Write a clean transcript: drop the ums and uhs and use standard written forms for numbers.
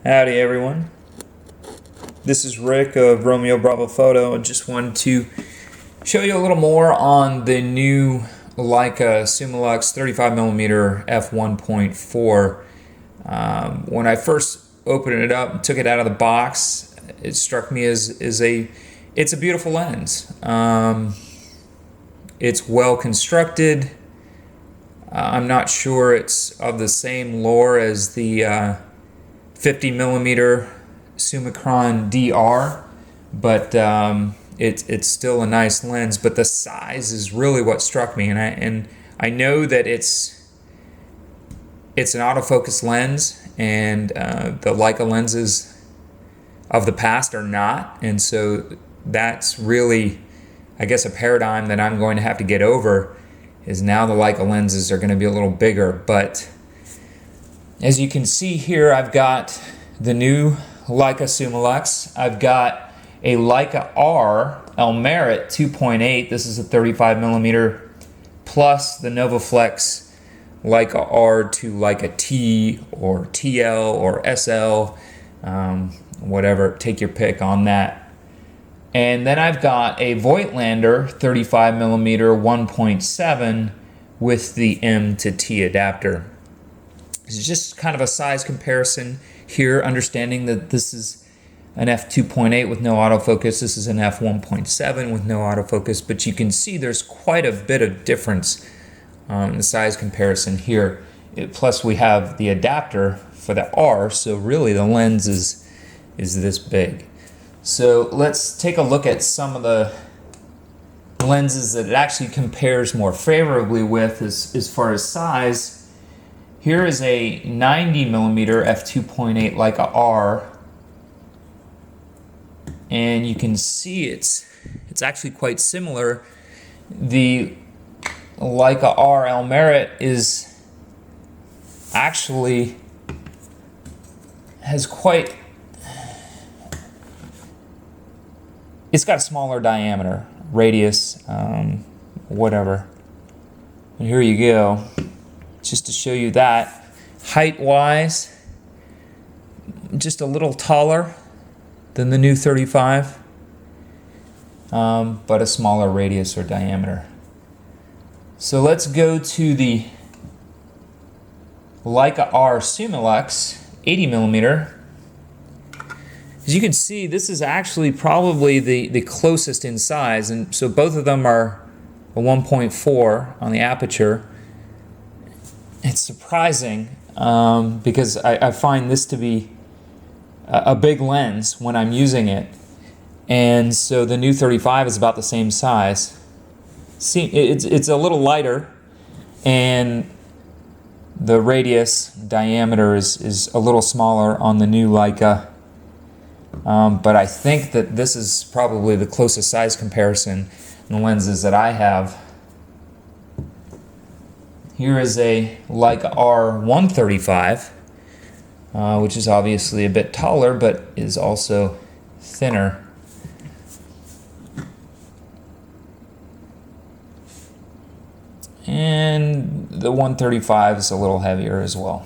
Howdy everyone, this is Rick of Romeo Bravo Photo. I just wanted to show you a little more on the new Leica Summilux 35mm f1.4. When I first opened it up and took it out of the box, it struck me as it's a beautiful lens. It's well constructed. I'm not sure it's of the same lore as the 50mm Summicron DR, but it's still a nice lens. But the size is really what struck me, and I know that it's an autofocus lens, and the Leica lenses of the past are not, and so that's really, I guess, a paradigm that I'm going to have to get over. Is now the Leica lenses are going to be a little bigger, but as you can see here, I've got the new Leica Summilux. I've got a Leica R Elmarit 2.8. This is a 35mm, plus the NovaFlex Leica R to Leica T or TL or SL, whatever, take your pick on that. And then I've got a Voigtlander 35mm 1.7 with the M to T adapter. It's just kind of a size comparison here, understanding that this is an f2.8 with no autofocus. This is an f1.7 with no autofocus, but you can see there's quite a bit of difference in the size comparison here. Plus we have the adapter for the R, so really the lens is this big. So let's take a look at some of the lenses that it actually compares more favorably with as far as size. Here is a 90mm f2.8 Leica R, and you can see it's actually quite similar. The Leica R Elmarit is actually it's got a smaller diameter, radius, whatever. And here you go, just to show you that. Height-wise, just a little taller than the new 35, but a smaller radius or diameter. So let's go to the Leica R Summilux 80mm. As you can see, this is actually probably the closest in size, and so both of them are a 1.4 on the aperture. It's surprising because I find this to be a big lens when I'm using it, and so the new 35 is about the same size. See, it's a little lighter, and the radius diameter is a little smaller on the new Leica. But I think that this is probably the closest size comparison in the lenses that I have. Here is a Leica R 135, which is obviously a bit taller, but is also thinner. And the 135 is a little heavier as well.